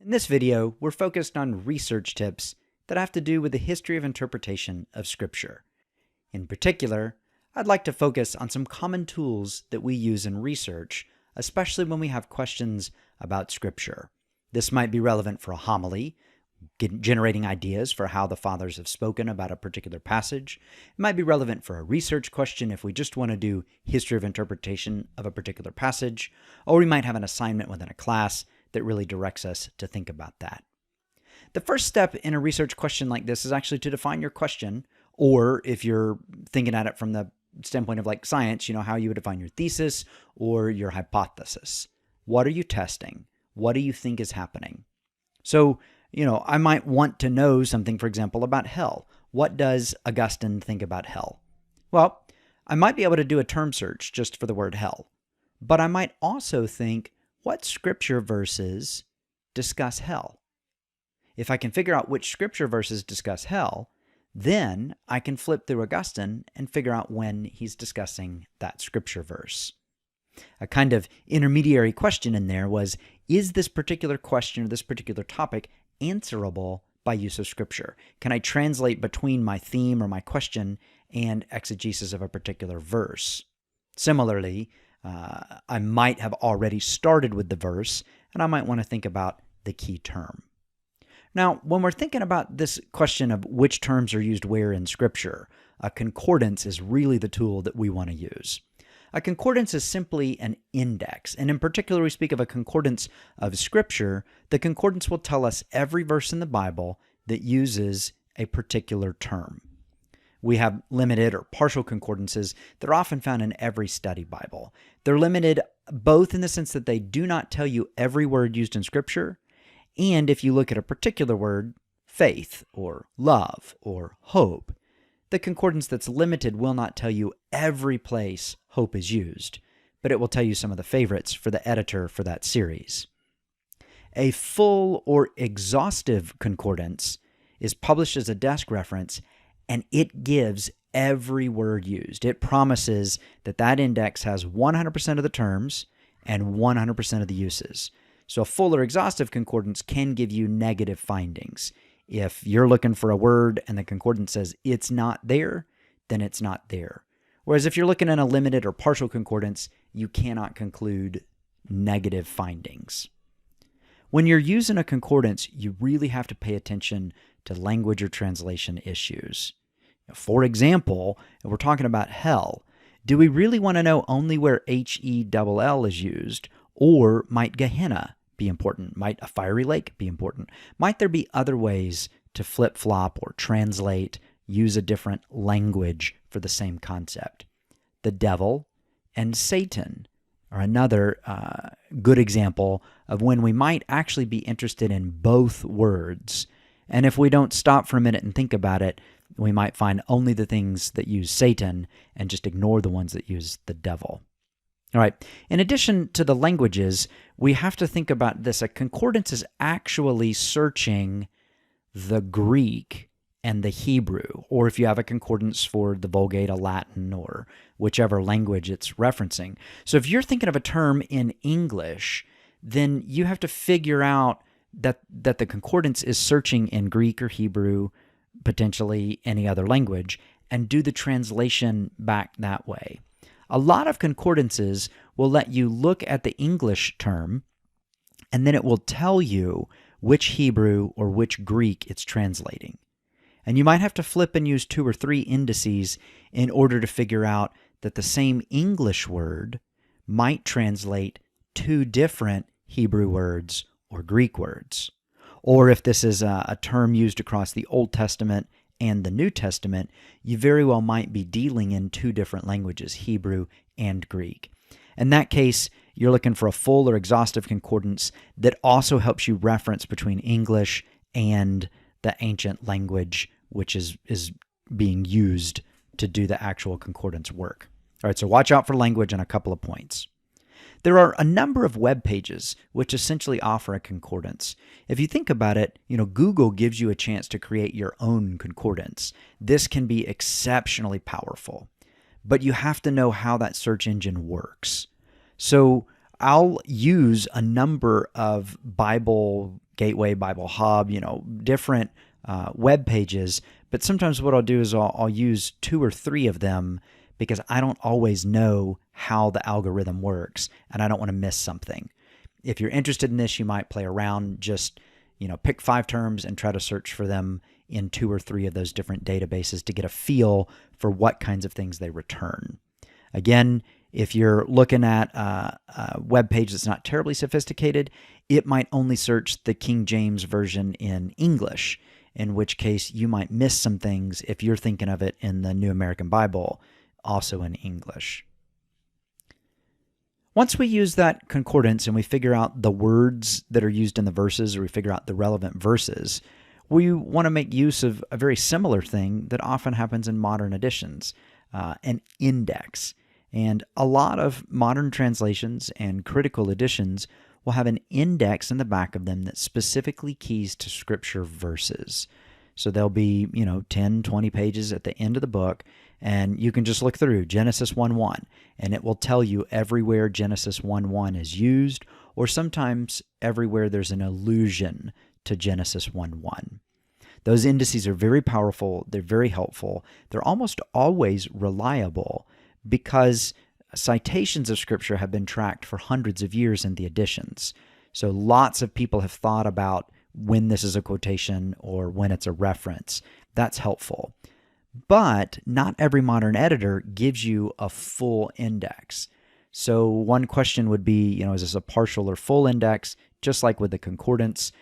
In this video, we're focused on research tips that have to do with the history of interpretation of Scripture. In particular, I'd like to focus on some common tools that we use in research, especially when we have questions about Scripture. This might be relevant for a homily, generating ideas for how the fathers have spoken about a particular passage. It might be relevant for a research question if we just want to do history of interpretation of a particular passage, or we might have an assignment within a class that really directs us to think about that. The first step in a research question like this is actually to define your question, or if you're thinking at it from the standpoint of like science, how you would define your thesis or your hypothesis. What are you testing? What do you think is happening? So, I might want to know something, for example, about hell. What does Augustine think about hell? Well, I might be able to do a term search just for the word hell, but I might also think, what scripture verses discuss hell? If I can figure out which scripture verses discuss hell, then I can flip through Augustine and figure out when he's discussing that scripture verse. A kind of intermediary question in there was, is this particular question or this particular topic answerable by use of scripture? Can I translate between my theme or my question and exegesis of a particular verse? Similarly, I might have already started with the verse, and I might want to think about the key term. Now, when we're thinking about this question of which terms are used where in Scripture, a concordance is really the tool that we want to use. A concordance is simply an index, and in particular we speak of a concordance of Scripture. The concordance will tell us every verse in the Bible that uses a particular term. We have limited or partial concordances that are often found in every study Bible. They're limited both in the sense that they do not tell you every word used in Scripture, and if you look at a particular word, faith or love or hope, the concordance that's limited will not tell you every place hope is used, but it will tell you some of the favorites for the editor for that series. A full or exhaustive concordance is published as a desk reference, and it gives every word used. It promises that that index has 100% of the terms and 100% of the uses. So a full or exhaustive concordance can give you negative findings. If you're looking for a word and the concordance says it's not there, then it's not there. Whereas if you're looking at a limited or partial concordance, you cannot conclude negative findings. When you're using a concordance, you really have to pay attention to language or translation issues. For example, if we're talking about hell, do we really want to know only where Hell is used, or might Gehenna be important? Might a fiery lake be important? Might there be other ways to flip-flop or translate, use a different language for the same concept? The devil and Satan are another good example of when we might actually be interested in both words. And if we don't stop for a minute and think about it, we might find only the things that use Satan and just ignore the ones that use the devil. All right. In addition to the languages, we have to think about this. A concordance is actually searching the Greek and the Hebrew, or if you have a concordance for the Vulgate, a Latin, or whichever language it's referencing. So if you're thinking of a term in English, then you have to figure out that the concordance is searching in Greek or Hebrew, potentially any other language, and do the translation back that way. A lot of concordances will let you look at the English term, and then it will tell you which Hebrew or which Greek it's translating. And you might have to flip and use 2 or 3 indices in order to figure out that the same English word might translate 2 different Hebrew words or Greek words. Or if this is a term used across the Old Testament and the New Testament, you very well might be dealing in 2 different languages, Hebrew and Greek. In that case, you're looking for a full or exhaustive concordance that also helps you reference between English and the ancient language which is being used to do the actual concordance work. All right, so watch out for language on a couple of points. There are a number of web pages which essentially offer a concordance. If you think about it, Google gives you a chance to create your own concordance. This can be exceptionally powerful, but you have to know how that search engine works. So I'll use a number of Bible Gateway, Bible Hub, different web pages. But sometimes what I'll do is I'll use 2 or 3 of them because I don't always know how the algorithm works and I don't want to miss something. If you're interested in this, you might play around, just pick 5 terms and try to search for them in 2 or 3 of those different databases to get a feel for what kinds of things they return. Again, if you're looking at a web page that's not terribly sophisticated, it might only search the King James Version in English, in which case you might miss some things if you're thinking of it in the New American Bible, also in English. Once we use that concordance and we figure out the words that are used in the verses, or we figure out the relevant verses, we want to make use of a very similar thing that often happens in modern editions, an index. And a lot of modern translations and critical editions will have an index in the back of them that specifically keys to scripture verses. So there'll be, 10, 20 pages at the end of the book, and you can just look through Genesis 1:1, and it will tell you everywhere Genesis 1:1 is used, or sometimes everywhere there's an allusion to Genesis 1:1. Those indices are very powerful, they're very helpful, they're almost always reliable because citations of Scripture have been tracked for hundreds of years in the editions. So lots of people have thought about when this is a quotation or when it's a reference. That's helpful. But not every modern editor gives you a full index. So one question would be, is this a partial or full index? Just like with the concordance,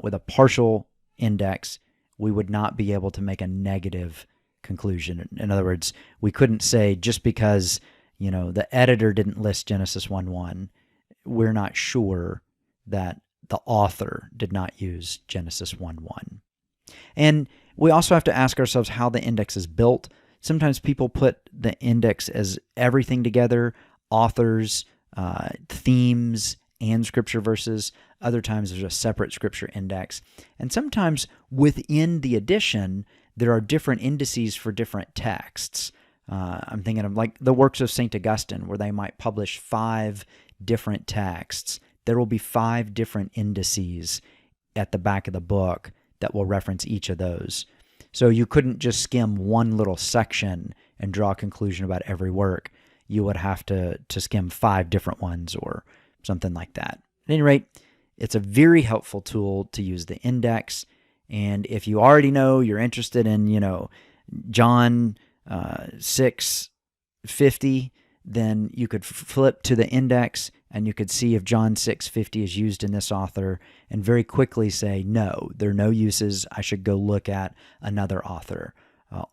with a partial index, we would not be able to make a negative conclusion. In other words, we couldn't say just because, the editor didn't list Genesis 1:1, we're not sure that the author did not use Genesis 1:1. And we also have to ask ourselves how the index is built. Sometimes people put the index as everything together, authors, themes, and scripture verses. Other times there's a separate scripture index. And sometimes within the edition, there are different indices for different texts. I'm thinking of like the works of St. Augustine, where they might publish 5 different texts. There will be 5 different indices at the back of the book that will reference each of those. So you couldn't just skim one little section and draw a conclusion about every work. You would have to skim 5 different ones or something like that. At any rate, it's a very helpful tool to use the index. And if you already know you're interested in, John 6:50, then you could flip to the index and you could see if John 6:50 is used in this author and very quickly say, no, there are no uses. I should go look at another author.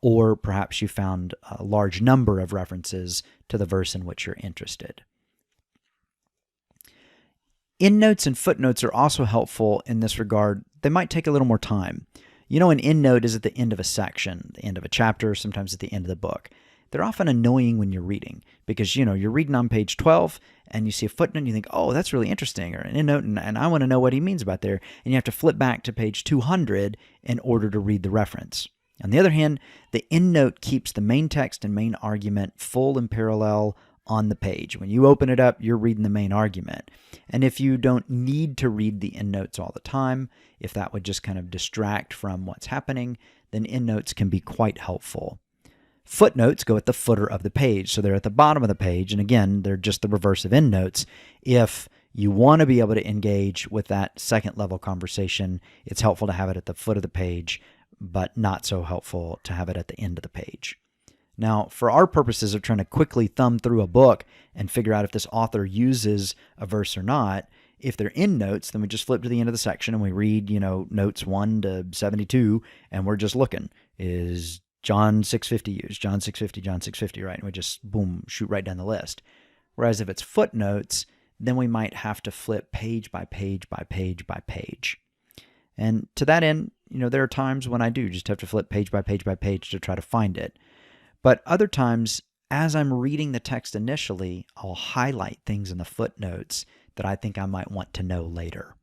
Or perhaps you found a large number of references to the verse in which you're interested. Endnotes and footnotes are also helpful in this regard. They might take a little more time. An endnote is at the end of a section, the end of a chapter, sometimes at the end of the book. They're often annoying when you're reading because, you're reading on page 12 and you see a footnote and you think, oh, that's really interesting, or an endnote, and I want to know what he means about there. And you have to flip back to page 200 in order to read the reference. On the other hand, the endnote keeps the main text and main argument full and parallel on the page. When you open it up, you're reading the main argument. And if you don't need to read the endnotes all the time, if that would just kind of distract from what's happening, then endnotes can be quite helpful. Footnotes go at the footer of the page, so they're at the bottom of the page, and again, they're just the reverse of endnotes. If you want to be able to engage with that second level conversation, it's helpful to have it at the foot of the page, but not so helpful to have it at the end of the page. Now, for our purposes of trying to quickly thumb through a book and figure out if this author uses a verse or not, if they're endnotes, then we just flip to the end of the section and we read, notes 1 to 72, and we're just looking. Is John 6:50 used? John 6:50, John 6:50, right? And we just, boom, shoot right down the list. Whereas if it's footnotes, then we might have to flip page by page by page by page. And to that end, there are times when I do just have to flip page by page by page to try to find it. But other times, as I'm reading the text initially, I'll highlight things in the footnotes that I think I might want to know later.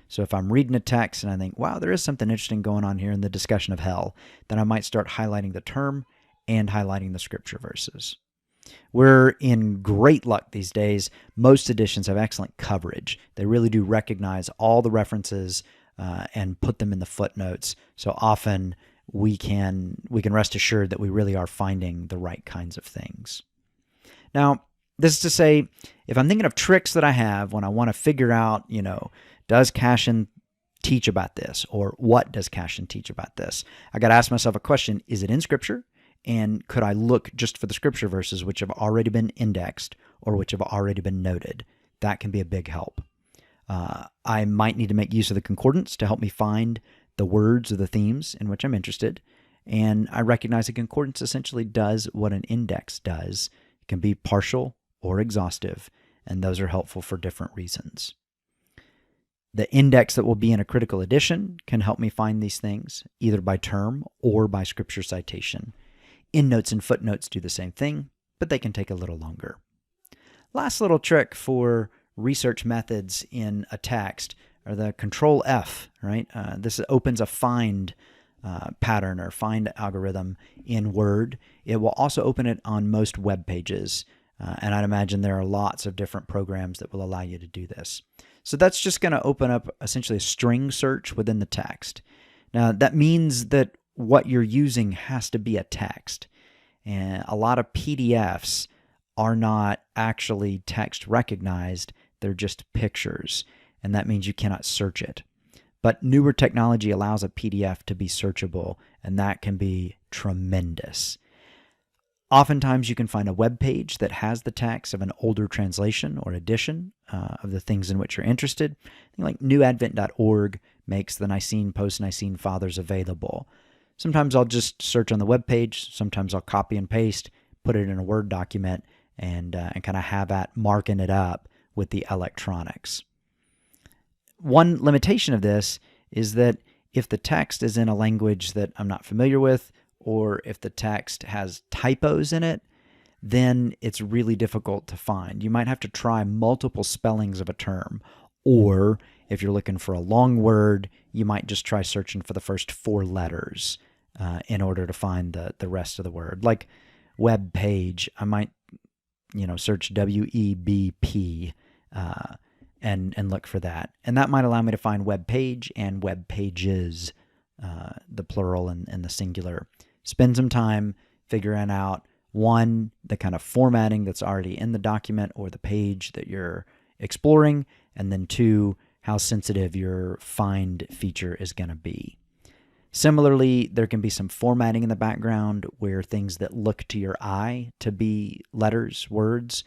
So if I'm reading a text and I think, wow, there is something interesting going on here in the discussion of hell, then I might start highlighting the term and highlighting the scripture verses. We're in great luck these days. Most editions have excellent coverage. They really do recognize all the references and put them in the footnotes. So often we can rest assured that we really are finding the right kinds of things. Now, this is to say, if I'm thinking of tricks that I have when I want to figure out, does Cashin teach about this, or what does Cashin teach about this? I got to ask myself a question: is it in Scripture? And could I look just for the Scripture verses which have already been indexed or which have already been noted? That can be a big help. I might need to make use of the Concordance to help me find the words or the themes in which I'm interested. And I recognize a Concordance essentially does what an index does. It can be partial or exhaustive, and those are helpful for different reasons. The index that will be in a critical edition can help me find these things, either by term or by Scripture citation. Endnotes and footnotes do the same thing, but they can take a little longer. Last little trick for research methods in a text are the Control F, right? This opens a find pattern or find algorithm in Word. It will also open it on most web pages, and I'd imagine there are lots of different programs that will allow you to do this. So that's just going to open up essentially a string search within the text. Now, that means that what you're using has to be a text. And a lot of PDFs are not actually text recognized. They're just pictures. And that means you cannot search it. But newer technology allows a PDF to be searchable, and that can be tremendous. Oftentimes you can find a web page that has the text of an older translation or edition of the things in which you're interested. Like newadvent.org makes the Nicene, Post-Nicene Fathers available. Sometimes I'll just search on the web page. Sometimes I'll copy and paste, put it in a Word document, and kind of have that marking it up with the electronics. One limitation of this is that if the text is in a language that I'm not familiar with, or if the text has typos in it, then it's really difficult to find. You might have to try multiple spellings of a term, or if you're looking for a long word, you might just try searching for the first 4 letters in order to find the rest of the word. Like web page, I might search WEBP and look for that. And that might allow me to find web page and web pages, the plural and the singular. Spend some time figuring out, one, the kind of formatting that's already in the document or the page that you're exploring, and then 2, how sensitive your find feature is going to be. Similarly, there can be some formatting in the background where things that look to your eye to be letters, words,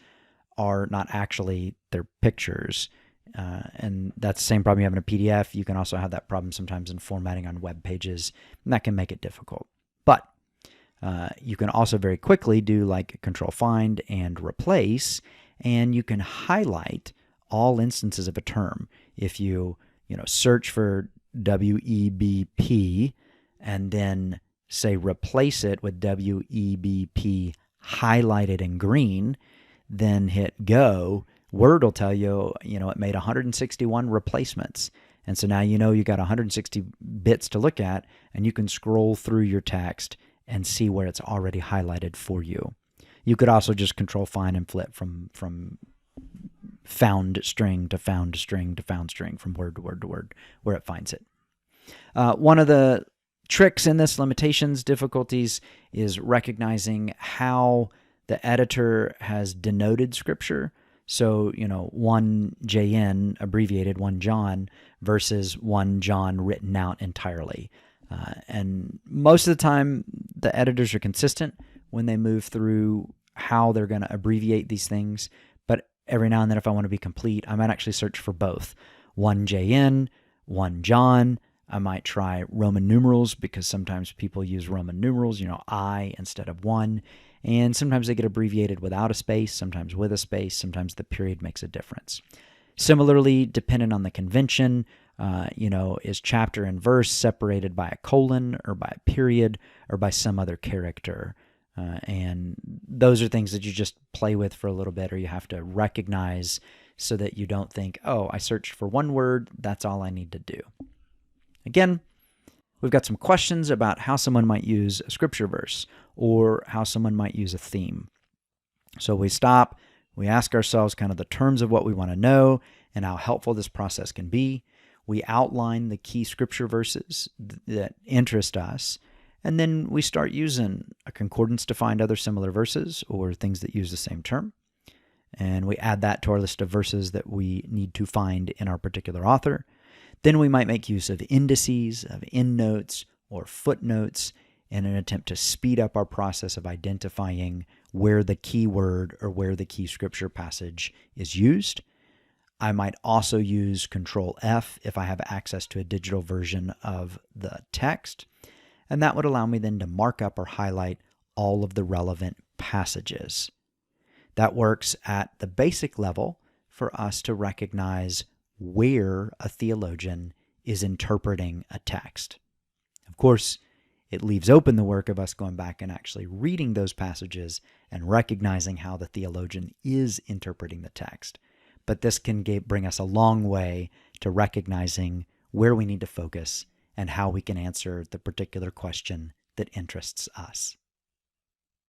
are not actually, they're pictures. And that's the same problem you have in a PDF. You can also have that problem sometimes in formatting on web pages, and that can make it difficult. But you can also very quickly do like Control Find and Replace, and you can highlight all instances of a term. If you search for WEBP and then say replace it with WEBP highlighted in green, then hit go, Word will tell you, it made 161 replacements. And so now you got 160 bits to look at, and you can scroll through your text and see where it's already highlighted for you. You could also just Control Find and flip from found string to found string to found string, from word to word to word, where it finds it. One of the tricks in this, limitations, difficulties, is recognizing how the editor has denoted Scripture. So, 1JN, abbreviated 1 John, versus 1 John written out entirely. And most of the time, the editors are consistent when they move through how they're going to abbreviate these things. But every now and then, if I want to be complete, I might actually search for both. 1JN, 1 John. I might try Roman numerals, because sometimes people use Roman numerals, I instead of 1. And sometimes they get abbreviated without a space, sometimes with a space, sometimes the period makes a difference. Similarly, dependent on the convention, is chapter and verse separated by a colon or by a period or by some other character? And those are things that you just play with for a little bit, or you have to recognize so that you don't think, oh, I searched for one word, that's all I need to do. Again, we've got some questions about how someone might use a scripture verse or how someone might use a theme. So we stop, we ask ourselves kind of the terms of what we want to know and how helpful this process can be. We outline the key scripture verses that interest us, and then we start using a concordance to find other similar verses or things that use the same term. And we add that to our list of verses that we need to find in our particular author. Then we might make use of indices, of endnotes, or footnotes in an attempt to speed up our process of identifying where the key word or where the key scripture passage is used. I might also use Control F if I have access to a digital version of the text, and that would allow me then to mark up or highlight all of the relevant passages. That works at the basic level for us to recognize where a theologian is interpreting a text. Of course, it leaves open the work of us going back and actually reading those passages and recognizing how the theologian is interpreting the text. But this can bring us a long way to recognizing where we need to focus and how we can answer the particular question that interests us.